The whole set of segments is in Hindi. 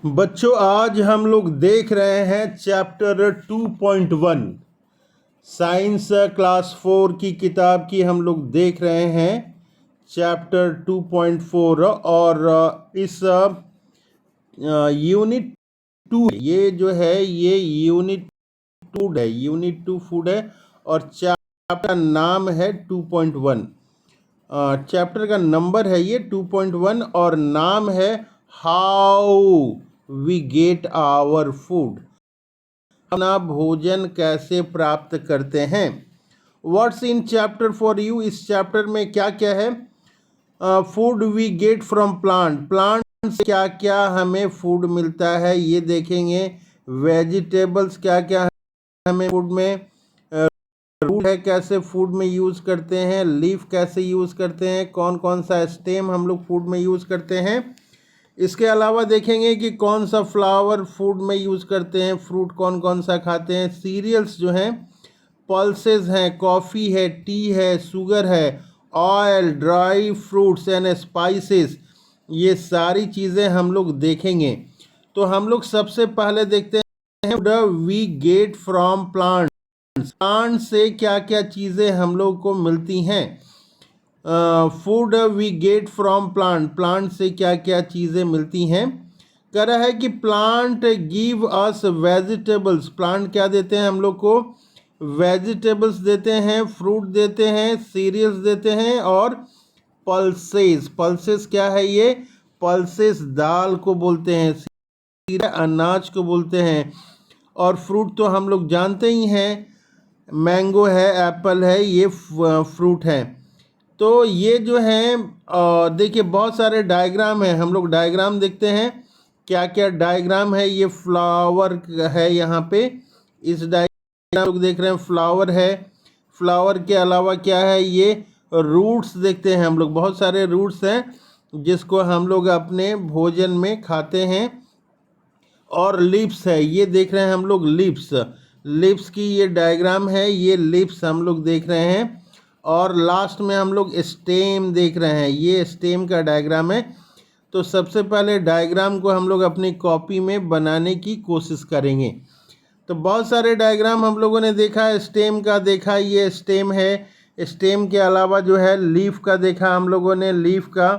बच्चों, आज हम लोग देख रहे हैं चैप्टर 2.1 साइंस क्लास 4 की किताब की हम लोग देख रहे हैं चैप्टर 2.4 और इस यूनिट 2 ये जो है ये यूनिट 2 फूड है और चैप्टर का नाम है 2.1। चैप्टर का नंबर है ये 2.1 और नाम है how we get our food, अपना भोजन कैसे प्राप्त करते हैं। What's in chapter for you, इस चैप्टर में क्या क्या है। Food we get from plant, plant से क्या क्या हमें फूड मिलता है ये देखेंगे। वेजिटेबल्स क्या क्या हमें फूड में, रूट है कैसे फूड में यूज़ करते हैं, लीफ कैसे यूज़ करते हैं, कौन कौन सा स्टेम हम लोग फूड में यूज़ करते हैं। इसके अलावा देखेंगे कि कौन सा फ्लावर फूड में यूज़ करते हैं, फ्रूट कौन कौन सा खाते हैं, सीरियल्स जो हैं, पल्सेस हैं, कॉफ़ी है, टी है, शुगर है, oil, dry fruits and spices, ये सारी चीज़ें हम लोग देखेंगे। तो हम लोग सबसे पहले देखते हैं we get from plant, plant से क्या क्या चीज़ें हम लोग को मिलती हैं। Food we get from plant, plant से क्या क्या चीज़ें मिलती हैं। कह रहा है कि plant give us vegetables, plant क्या देते हैं हम लोग को, वेजिटेबल्स देते हैं, फ्रूट देते हैं, सीरियल्स देते हैं और पल्सेस, पल्सेस क्या है ये, पल्सेस दाल को बोलते हैं, अनाज को बोलते हैं। और फ्रूट तो हम लोग जानते ही हैं, मैंगो है, एप्पल है, ये फ्रूट है। तो ये जो है देखिए बहुत सारे डायग्राम हैं, हम लोग डायग्राम देखते हैं क्या क्या डायग्राम है। ये फ्लावर है, यहाँ पे इस डायग्राम लोग देख रहे हैं फ्लावर है। फ्लावर के अलावा क्या है, ये रूट्स देखते हैं हम लोग, बहुत सारे रूट्स हैं जिसको हम लोग अपने भोजन में खाते हैं। और लिप्स है, ये देख रहे हैं हम लोग लिप्स, लिप्स की ये डायग्राम है, ये लिप्स हम लोग देख रहे हैं। और लास्ट में हम लोग स्टेम देख रहे हैं, ये स्टेम का डायग्राम है। तो सबसे पहले डायग्राम को हम लोग अपनी कॉपी में बनाने की कोशिश करेंगे। तो बहुत सारे डायग्राम हम लोगों ने देखा, स्टेम का देखा, ये स्टेम है। स्टेम के अलावा जो है लीफ का देखा हम लोगों ने, लीफ का,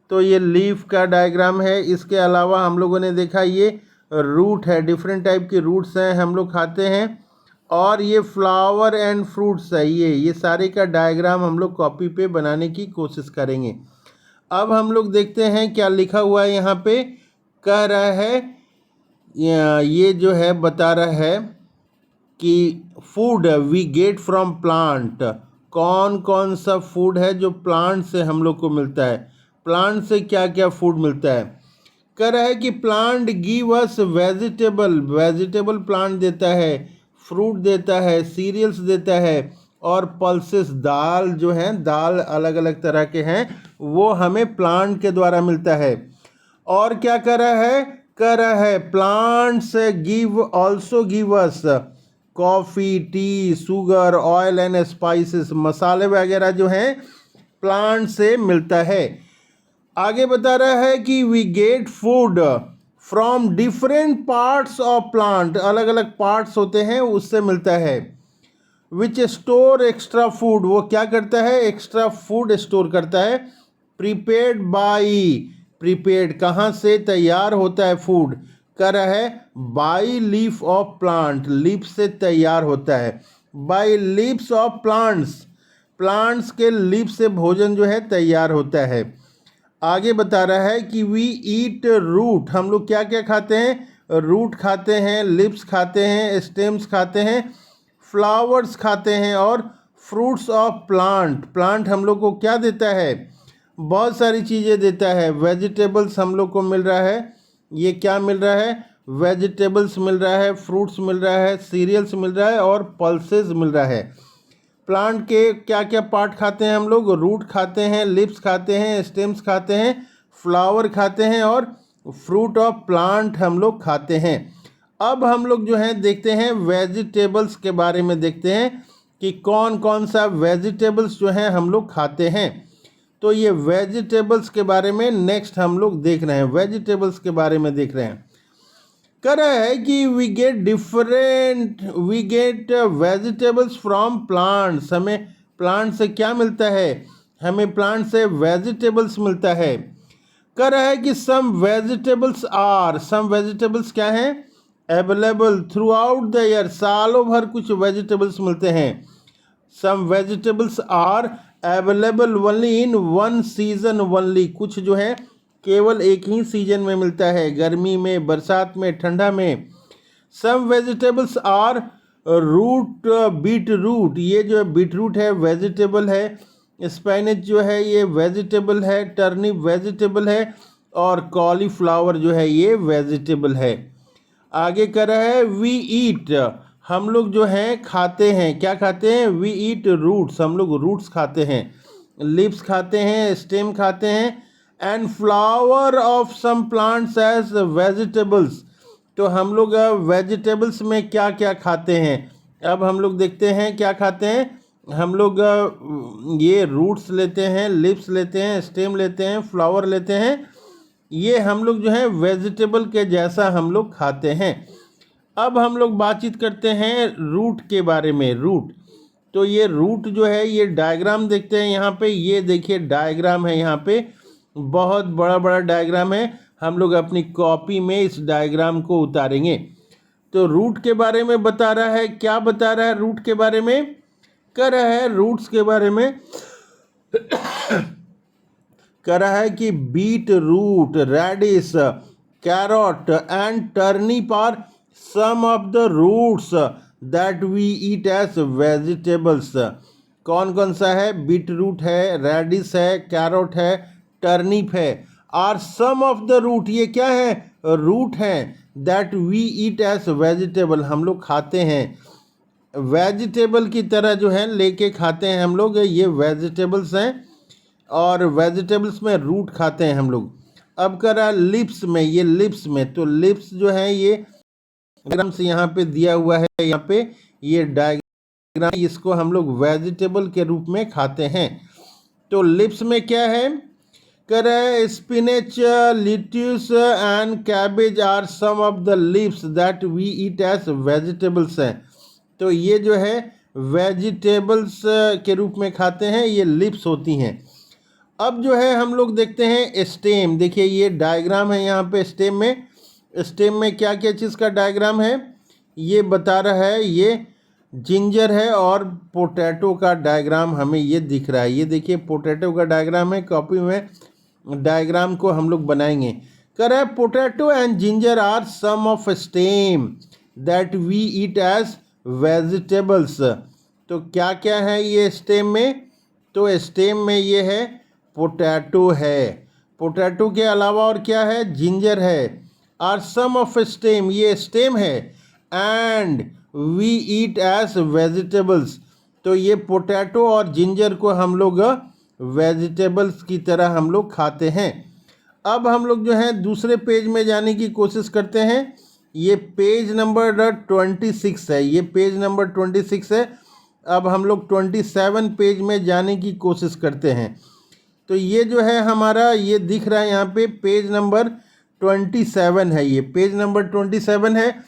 तो ये लीफ का डायग्राम है। इसके अलावा हम लोगों ने देखा ये रूट है, डिफरेंट टाइप के रूट्स हैं हम लोग खाते हैं। और ये फ्लावर एंड फ्रूट्स है, ये सारे का डायग्राम हम लोग कॉपी पे बनाने की कोशिश करेंगे। अब हम लोग देखते हैं क्या लिखा हुआ है यहाँ पे। कह रहा है, ये जो है बता रहा है कि food we get from plant, कौन कौन सा फूड है जो प्लांट से हम लोग को मिलता है, प्लांट से क्या क्या फूड मिलता है। कह रहा है कि plant give us vegetable, vegetable plant देता है, फ्रूट देता है, सीरियल्स देता है और पल्सेस दाल जो हैं, दाल अलग अलग तरह के हैं, वो हमें प्लांट के द्वारा मिलता है। और क्या कर रहा है, कह रहा है plants give also give us coffee, T, sugar, oil and spices, मसाले वगैरह जो हैं प्लांट से मिलता है। आगे बता रहा है कि we get food from different parts of plant, अलग अलग पार्ट्स होते हैं उससे मिलता है। विच स्टोर एक्स्ट्रा फूड, वो क्या करता है, एक्स्ट्रा फूड स्टोर करता है। प्रीपेड बाई, प्रीपेड कहाँ से तैयार होता है फूड, कर रहा है by leaf of plant, leaf से तैयार होता है, by leaves of plants, plants के लीफ से भोजन जो है तैयार होता है। आगे बता रहा है कि वी ईट रूट, हम लोग क्या क्या खाते हैं, रूट खाते हैं, लिप्स खाते हैं, स्टेम्स खाते हैं, फ्लावर्स खाते हैं और फ्रूट्स ऑफ प्लांट, प्लांट हम लोग को क्या देता है, बहुत सारी चीज़ें देता है। वेजिटेबल्स हम लोग को मिल रहा है, ये क्या मिल रहा है, वेजिटेबल्स मिल रहा है, फ्रूट्स मिल रहा है, सीरियल्स मिल रहा है और पल्सेस मिल रहा है। प्लांट के क्या क्या पार्ट खाते हैं हम लोग, रूट खाते हैं, लिप्स खाते हैं, स्टेम्स खाते हैं, फ्लावर खाते हैं और फ्रूट ऑफ प्लांट हम लोग खाते हैं। अब हम लोग जो है देखते हैं वेजिटेबल्स के बारे में, देखते हैं कि कौन कौन सा वेजिटेबल्स जो हैं हम लोग खाते हैं। तो ये वेजिटेबल्स के बारे में नेक्स्ट हम लोग देख रहे हैं, वेजिटेबल्स के बारे में देख रहे हैं। कह रहा है कि we get vegetables from plants. हमें प्लांट से क्या मिलता है? हमें प्लांट से वेजिटेबल्स मिलता है। कह रहा है कि सम वेजिटेबल्स क्या हैं? Available throughout the year, सालों भर कुछ वेजिटेबल्स मिलते हैं। Some vegetables are available only in one season only, कुछ जो है केवल एक ही सीजन में मिलता है, गर्मी में, बरसात में, ठंडा में। Some vegetables are beetroot, ये जो है बीट रूट है वेजिटेबल है। स्पिनच जो है ये वेजिटेबल है, टर्निप वेजिटेबल है, और कॉलीफ्लावर जो है ये वेजिटेबल है। आगे कर रहा है वी ईट, हम लोग जो हैं खाते हैं, क्या खाते हैं? वी ईट रूट्स, हम लोग रूट्स खाते हैं, लीव्स खाते हैं, स्टेम खाते हैं, and flower of some plants as vegetables. तो हम लोग वेजिटेबल्स में क्या क्या खाते हैं? अब हम लोग देखते हैं क्या खाते हैं। हम लोग ये रूट्स लेते हैं, लीव्स लेते हैं, स्टेम लेते हैं, फ्लावर लेते हैं, ये हम लोग जो है वेजिटेबल के जैसा हम लोग खाते हैं। अब हम लोग बातचीत करते हैं रूट के बारे में। रूट, तो ये रूट जो है ये डायग्राम देखते हैं यहाँ पे, ये देखिए डायग्राम है, यहाँ पे बहुत बड़ा बड़ा डायग्राम है। हम लोग अपनी कॉपी में इस डायग्राम को उतारेंगे। तो रूट के बारे में बता रहा है, क्या बता रहा है रूट के बारे में? कह रहा है रूट्स के बारे में कह रहा है कि beetroot, radish, carrot and turnip are some of the roots that we eat as vegetables. कौन कौन सा है? बीट रूट है, रेडिश है, कैरोट है, टर्निप है। Are some of the root, ये क्या है? रूट हैं। That we eat as vegetable, हम लोग खाते हैं, वेजिटेबल की तरह जो है लेके खाते हैं हम लोग, ये वेजिटेबल्स हैं। और वेजिटेबल्स में रूट खाते हैं हम लोग। अब कर रहा लिप्स में, ये लिप्स में, तो लिप्स जो है ये डायग्राम से यहाँ पे दिया हुआ है, यहाँ पे ये डायग्राम, इसको हम लोग वेजिटेबल के रूप में खाते हैं। तो लिप्स में क्या है? कह रहा है spinach, lettuce and cabbage are some of the leaves that we eat as vegetables हैं। तो ये जो है वेजिटेबल्स के रूप में खाते हैं, ये लिप्स होती हैं। अब जो है हम लोग देखते हैं स्टेम। देखिए ये डायग्राम है यहाँ पे स्टेम में। स्टेम में क्या क्या चीज़ का डायग्राम है ये बता रहा है। ये जिंजर है और पोटैटो का डायग्राम हमें ये दिख रहा है। ये देखिए पोटैटो का डायग्राम है, कॉपी में डायग्राम को हम लोग बनाएंगे। कह रहा है potato and ginger are some of stem that we eat as vegetables. तो क्या क्या है ये स्टेम में? तो स्टेम में ये है पोटैटो है, पोटैटो के अलावा और क्या है? जिंजर है। आर सम ऑफ स्टेम, ये स्टेम है। And we eat as vegetables, तो ये पोटैटो और जिंजर को हम लोग वेजिटेबल्स की तरह हम लोग खाते हैं। अब हम लोग जो है दूसरे पेज में जाने की कोशिश करते हैं। ये पेज नंबर 26 है, ये पेज नंबर 26 है। अब हम लोग 27 पेज में जाने की कोशिश करते हैं। तो ये जो है हमारा ये दिख रहा है यहाँ पे पेज नंबर 27 है, ये पेज नंबर 27 है।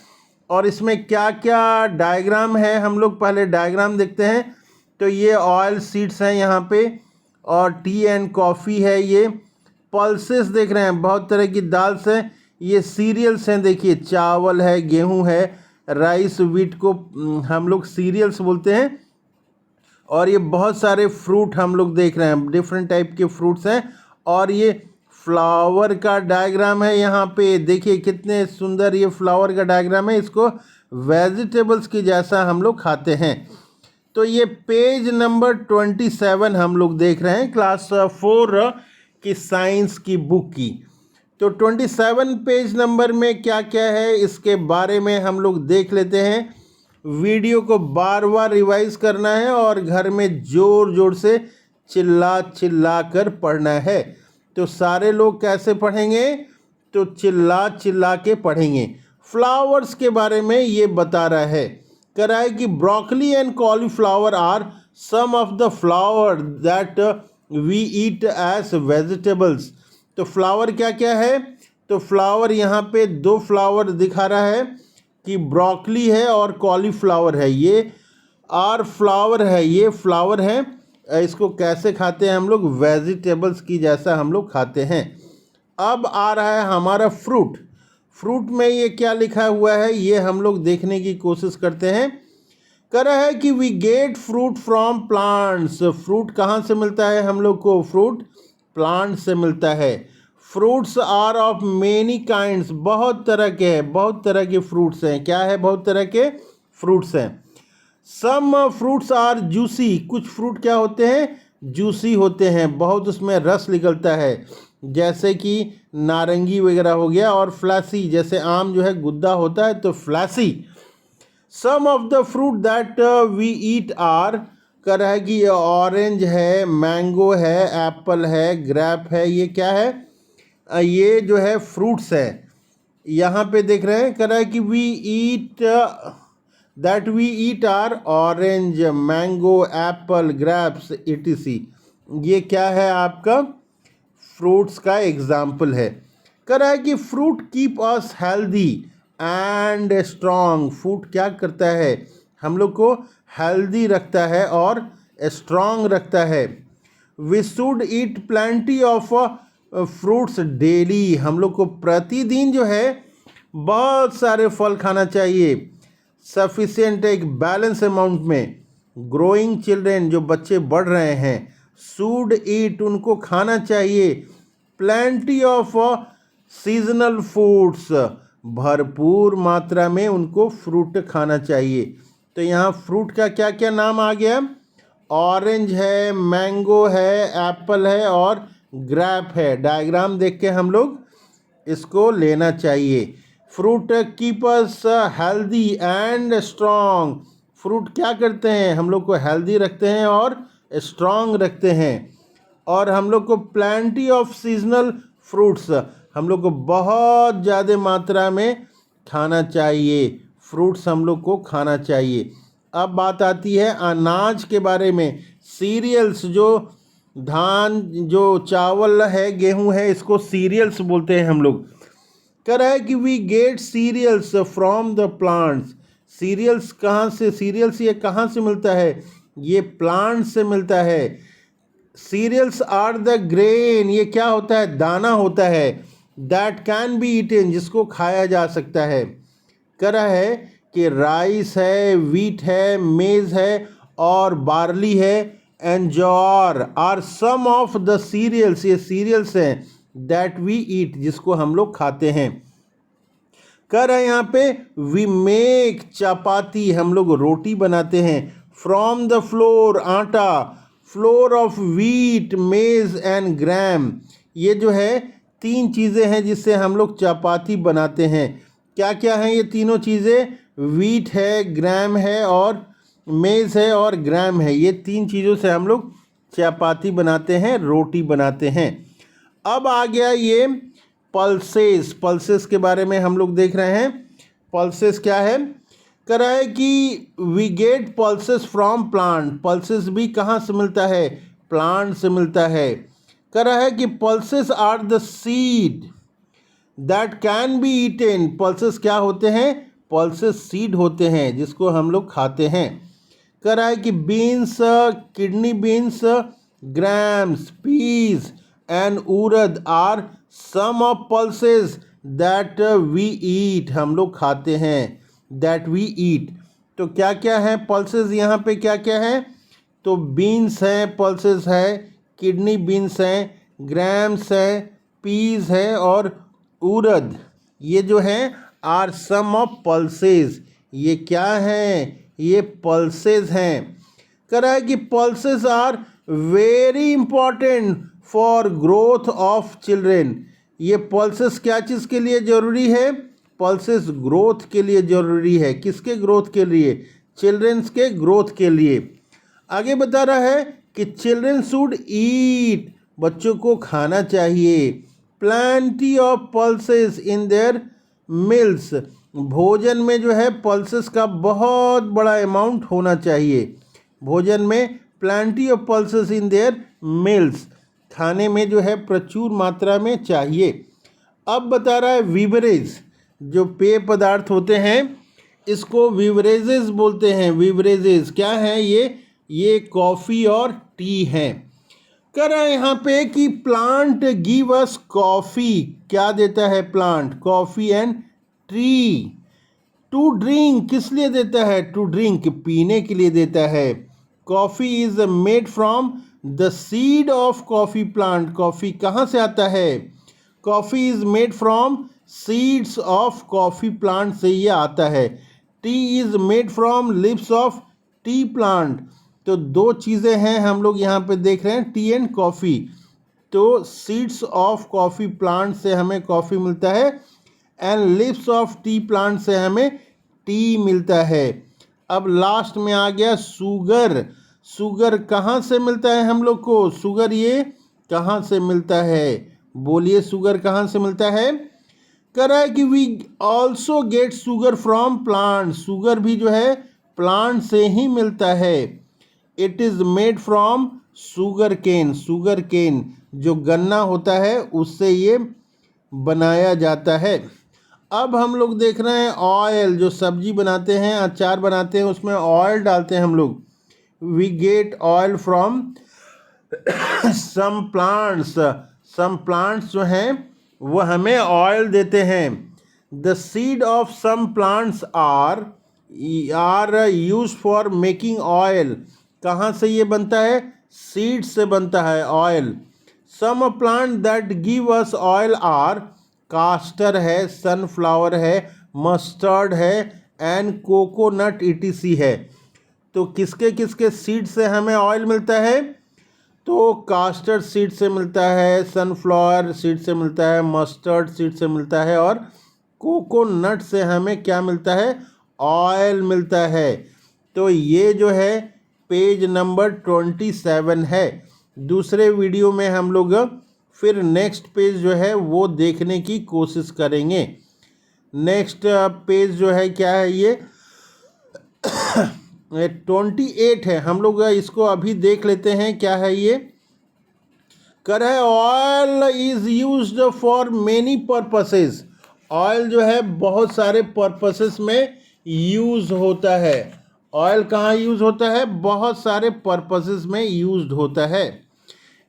और इसमें क्या क्या डायग्राम है हम लोग पहले डायग्राम देखते हैं। तो ये ऑयल सीड्स हैं यहाँ पे, और टी एंड कॉफ़ी है। ये पल्सेस देख रहे हैं, बहुत तरह की दाल्स हैं। ये सीरियल्स हैं, देखिए चावल है, गेहूं है, राइस, व्हीट को हम लोग सीरियल्स बोलते हैं। और ये बहुत सारे फ्रूट हम लोग देख रहे हैं, डिफरेंट टाइप के फ्रूट्स हैं। और ये फ्लावर का डायग्राम है यहाँ पे, देखिए कितने सुंदर ये फ्लावर का डायग्राम है। इसको वेजिटेबल्स की जैसा हम लोग खाते हैं। तो ये पेज नंबर 27 हम लोग देख रहे हैं क्लास 4 की साइंस की बुक की। तो 27 पेज नंबर में क्या क्या है इसके बारे में हम लोग देख लेते हैं। वीडियो को बार बार रिवाइज करना है और घर में ज़ोर ज़ोर से चिल्ला चिल्ला कर पढ़ना है। तो सारे लोग कैसे पढ़ेंगे? तो चिल्ला चिल्ला के पढ़ेंगे। फ्लावर्स के बारे में ये बता रहा है, कह रहा है कि broccoli and cauliflower are some of the flower that we eat as vegetables. तो फ्लावर क्या क्या है? तो फ्लावर यहाँ पे दो फ्लावर दिखा रहा है कि ब्रोकली है और कॉलीफ्लावर है। ये आर फ्लावर है, ये फ्लावर है। इसको कैसे खाते हैं हम लोग? वेजिटेबल्स की जैसा हम लोग खाते हैं। अब आ रहा है हमारा फ्रूट। फ्रूट में ये क्या लिखा हुआ है ये हम लोग देखने की कोशिश करते हैं। कह रहा है कि we get fruit from plants. Fruit कहाँ से मिलता है हम लोग को? फ्रूट प्लांट से मिलता है। Fruits are of many kinds, बहुत तरह के हैं, बहुत तरह के फ्रूट्स हैं। क्या है? बहुत तरह के फ्रूट्स हैं। सम फ्रूट्स आर जूसी, कुछ फ्रूट क्या होते हैं? जूसी होते हैं, बहुत उसमें रस निकलता है, जैसे कि नारंगी वगैरह हो गया। और फ्लैसी, जैसे आम जो है गुद्दा होता है तो fleshy. Some of the fruit that we eat are, कह रहा है कि ये ऑरेंज है, मैंगो है, एप्पल है, ग्रेप है। ये क्या है? ये जो है फ्रूट्स है। यहाँ पे देख रहे हैं, कह रहा है कि we eat that we eat are orange, mango, apple, grapes etc। ये क्या है आपका? फ्रूट्स का एग्जाम्पल है। कह रहा है कि fruit keep us healthy and strong. Fruit क्या करता है? हम लोग को हेल्दी रखता है और स्ट्रॉन्ग रखता है। We should eat plenty of fruits daily. हम लोग को प्रतिदिन जो है बहुत सारे फल खाना चाहिए, सफिशिएंट, एक बैलेंस अमाउंट में। ग्रोइंग चिल्ड्रेन, जो बच्चे बढ़ रहे हैं, शुड ईट, उनको खाना चाहिए, प्लेंटी ऑफ सीजनल फूड्स, भरपूर मात्रा में उनको फ्रूट खाना चाहिए। तो यहाँ फ्रूट का क्या क्या नाम आ गया? ऑरेंज है, मैंगो है, एप्पल है और ग्रेप है। डायग्राम देख के हम लोग इसको लेना चाहिए। Fruit keep us healthy and strong. Fruit क्या करते हैं? हम लोग को हेल्दी रखते हैं और स्ट्रॉन्ग रखते हैं। और हम लोग को प्लेंटी ऑफ सीजनल फ्रूट्स, हम लोग को बहुत ज़्यादा मात्रा में खाना चाहिए। फ्रूट्स हम लोग को खाना चाहिए। अब बात आती है अनाज के बारे में। सीरियल्स, जो धान, जो चावल है, गेहूं है, इसको सीरियल्स बोलते हैं हम लोग। कह रहा है कि we get cereals from the plants. Cereals कहाँ से? सीरियल्स ये कहाँ से मिलता है? ये प्लांट से मिलता है। सीरियल्स आर द ग्रेन, ये क्या होता है? दाना होता है। दैट कैन बी ईटन, जिसको खाया जा सकता है। कह रहा है कि राइस है, वीट है, मेज है और बार्ली है, and jowar are some of the cereals, ये सीरियल्स हैं, दैट वी ईट, जिसको हम लोग खाते हैं। कह रहा है यहाँ पे वी मेक चपाती, हम लोग रोटी बनाते हैं, फ्रॉम द फ्लोर, आटा, फ्लोर ऑफ वीट, मेज एंड ग्राम। ये जो है तीन चीज़ें हैं जिससे हम लोग चपाती बनाते हैं। क्या क्या हैं ये तीनों चीज़ें? वीट है, ग्राम है और मेज है और ग्राम है। ये तीन चीज़ों से हम लोग चपाती बनाते हैं, रोटी बनाते हैं। अब आ गया ये पल्सेस। पल्सेस के बारे में हम लोग देख रहे हैं। पल्सेस क्या है? कह रहा है कि we get pulses from plant. Pulses भी कहाँ से मिलता है? प्लांट से मिलता है। कह रहा है कि pulses are the seed that can be eaten. Pulses क्या होते हैं? पल्सेस सीड होते हैं जिसको हम लोग खाते हैं। कह रहा है कि beans, kidney beans, grams, peas and urad are some of pulses that we eat, हम लोग खाते हैं, दैट वी ईट। तो क्या क्या है पल्सेस? यहाँ पे क्या क्या है? तो बीन्स हैं, पल्सेस है, किडनी बीन्स हैं, ग्राम्स है, पीस है और उड़द, ये जो हैं आर सम ऑफ पल्सेस। ये क्या हैं? ये पल्सेस हैं। कह रहा है कि pulses are very important for growth of children. ये पल्सेस क्या चीज़ के लिए ज़रूरी है? पल्सेस ग्रोथ के लिए ज़रूरी है। किसके ग्रोथ के लिए? चिल्ड्रेंस के ग्रोथ के लिए। आगे बता रहा है कि चिल्ड्रेन शुड ईट, बच्चों को खाना चाहिए, plenty of pulses in their mills. भोजन में जो है पल्सेस का बहुत बड़ा अमाउंट होना चाहिए। भोजन में plenty of pulses in their meals, खाने में जो है प्रचुर मात्रा में चाहिए। अब बता रहा है विवरेज, जो पेय पदार्थ होते हैं इसको विवरेजेस बोलते हैं। विवरेजेस क्या हैं? ये कॉफ़ी और टी हैं। कह रहा है यहाँ पे कि प्लांट गिव अस कॉफ़ी, क्या देता है plant? Coffee and tree. To drink, किस लिए देता है? टू ड्रिंक, पीने के लिए देता है। Coffee is made from the seed of coffee plant, coffee कहाँ से आता है? Coffee is made from seeds of coffee plant से ये आता है। Tea is made from leaves of tea plant. तो दो चीज़ें हैं हम लोग यहाँ पे देख रहे हैं, टी एंड कॉफ़ी। तो सीड्स ऑफ कॉफ़ी प्लांट से हमें कॉफ़ी मिलता है and leaves of tea plant से हमें टी मिलता है। अब लास्ट में आ गया शुगर। शुगर कहाँ से मिलता है हम लोग को? शुगर ये कहाँ से मिलता है? बोलिए, शुगर कहाँ से मिलता है? कह रहा है कि we also get sugar from plant, sugar भी जो है प्लांट से ही मिलता है। It is made from sugarcane, sugarcane जो गन्ना होता है उससे ये बनाया जाता है। अब हम लोग देख रहे हैं ऑयल, जो सब्जी बनाते हैं, अचार बनाते हैं, उसमें ऑयल डालते हैं हम लोग। We get oil from some plants, some plants जो हैं वो हमें ऑयल देते हैं। The seed of some plants are use for making oil, कहाँ से ये बनता है? सीड से बनता है oil. Some plant that give us oil are castor है, सनफ्लावर है, मस्टर्ड है एंड कोकोनट ईटीसी है। तो किसके किसके सीड से हमें ऑयल मिलता है? तो कास्टर सीड से मिलता है, सनफ्लावर सीड से मिलता है, मस्टर्ड सीड से मिलता है और कोकोनट से हमें क्या मिलता है? ऑयल मिलता है। तो ये जो है पेज नंबर 27 है। दूसरे वीडियो में हम लोग फिर नेक्स्ट पेज जो है वो देखने की कोशिश करेंगे। नेक्स्ट पेज जो है क्या है? ये 28 है। हम लोग इसको अभी देख लेते हैं क्या है ये। कर है oil is used for many purposes, oil जो है बहुत सारे पर्पसेस में यूज होता है। ऑयल कहाँ यूज होता है? बहुत सारे पर्पसेस में यूज्ड होता है।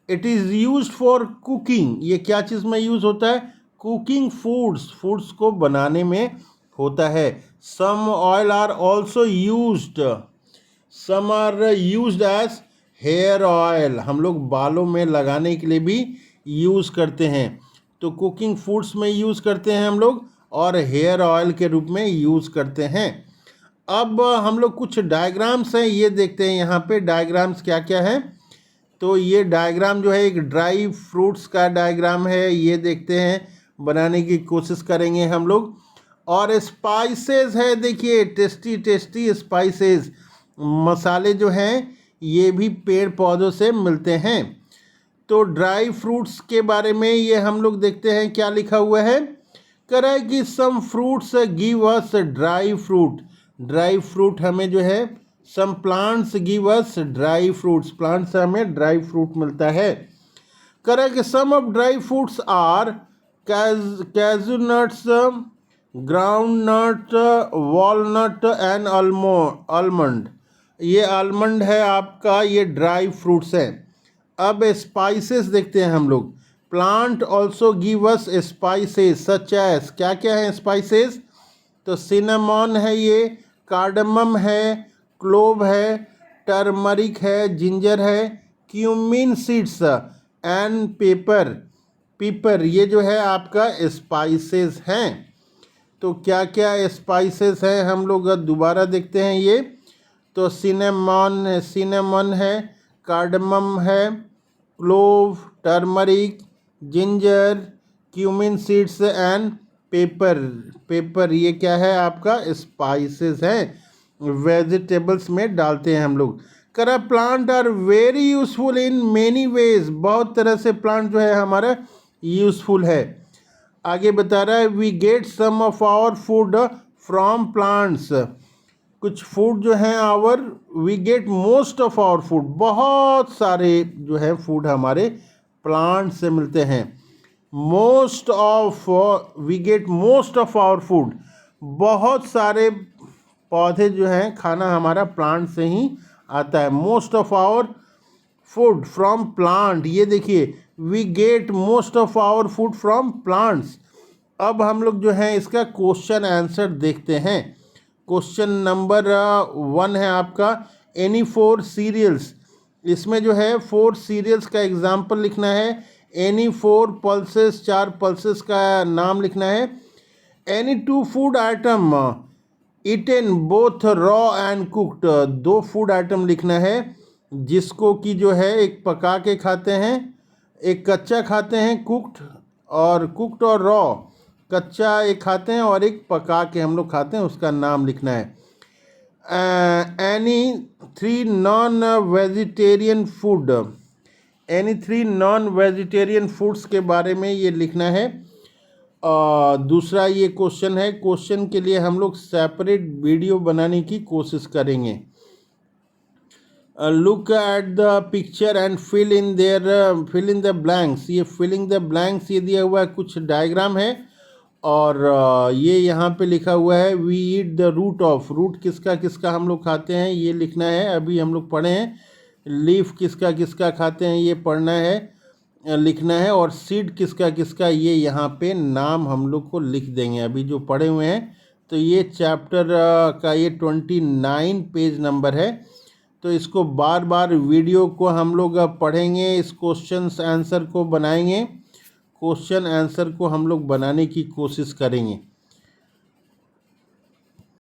It is use for cooking, ये क्या चीज़ में यूज होता है? कुकिंग फूड्स, फूड्स को बनाने में होता है। Some oil are also used, some are used as hair oil, हम लोग बालों में लगाने के लिए भी यूज़ करते हैं। तो कुकिंग फूड्स में यूज़ करते हैं हम लोग और हेयर ऑयल के रूप में यूज़ करते हैं। अब हम लोग कुछ डायग्राम्स हैं, ये देखते हैं यहाँ पे डायग्राम्स क्या क्या है। तो ये डायग्राम जो है एक ड्राई फ्रूट्स का डायग्राम है, ये देखते हैं, बनाने की कोशिश करेंगे हम लोग। और स्पाइसेस है, देखिए टेस्टी टेस्टी स्पाइसेस, मसाले जो हैं ये भी पेड़ पौधों से मिलते हैं। तो ड्राई फ्रूट्स के बारे में ये हम लोग देखते हैं क्या लिखा हुआ है। कह रहा है कि some fruits give us dry fruit, dry fruit हमें जो है, some plants give us dry fruits, plant से हमें ड्राई फ्रूट मिलता है। कह रहा है कि some of dry fruits are cashew nuts, ground nut, walnut and almond, ये आलमंड है आपका, ये ड्राई फ्रूट्स हैं। अब स्पाइसेस देखते हैं हम लोग। Plant also give us spices such as, क्या क्या है स्पाइसेस? तो सिनेमॉन है, ये कार्डमम है, क्लोव है, टर्मरिक है, जिंजर है, क्यूमिन सीड्स एंड पेपर, पीपर, ये जो है आपका स्पाइसेस हैं। तो क्या क्या स्पाइसेस हैं हम लोग दोबारा देखते हैं ये। तो सिनेमन है, कार्डमम है, clove, turmeric, ginger, cumin seeds and paper, paper ये क्या है आपका? स्पाइसेस हैं, वेजिटेबल्स में डालते हैं हम लोग। करा plant are very useful in many ways, बहुत तरह से प्लांट जो है हमारा यूजफुल है। आगे बता रहा है we get some of our food from plants, कुछ फूड जो हैं our we get most of our food, बहुत सारे जो है फूड हमारे प्लांट से मिलते हैं। Most of we get most of our food, बहुत सारे पौधे जो हैं खाना हमारा प्लांट से ही आता है। Most of our food from plant, ये देखिए we get most of our food from plants. अब हम लोग जो है इसका क्वेश्चन आंसर देखते हैं। क्वेश्चन नंबर 1 है आपका, एनी 4 सीरियल्स, इसमें जो है 4 सीरियल्स का एग्जाम्पल लिखना है। एनी 4 पल्सेस, 4 पल्सेस का नाम लिखना है। Any 2 food item eaten both raw and cooked, 2 food item लिखना है जिसको कि जो है एक पका के खाते हैं, एक कच्चा खाते हैं कुक्ड और रॉ, कच्चा एक खाते हैं और एक पका के हम लोग खाते हैं, उसका नाम लिखना है। Any 3 non vegetarian food, any 3 non vegetarian foods के बारे में ये लिखना है। दूसरा ये क्वेश्चन है, क्वेश्चन के लिए हम लोग सेपरेट वीडियो बनाने की कोशिश करेंगे। Look at the picture and fill in the blanks, ये फिलिंग द ब्लैंक्स ये दिया हुआ है, कुछ डायग्राम है और ये यहाँ पे लिखा हुआ है we eat the root of, root किसका किसका हम लोग खाते हैं ये लिखना है, अभी हम लोग पढ़े हैं। लीफ किसका किसका खाते हैं ये पढ़ना है, लिखना है। और सीड किसका किसका ये यहाँ पे नाम हम लोग को लिख देंगे अभी जो पढ़े हुए हैं। तो ये चैप्टर का ये 29 पेज नंबर है। तो इसको बार बार वीडियो को हम लोग पढ़ेंगे, इस क्वेश्चन आंसर को बनाएंगे, क्वेश्चन आंसर को हम लोग बनाने की कोशिश करेंगे।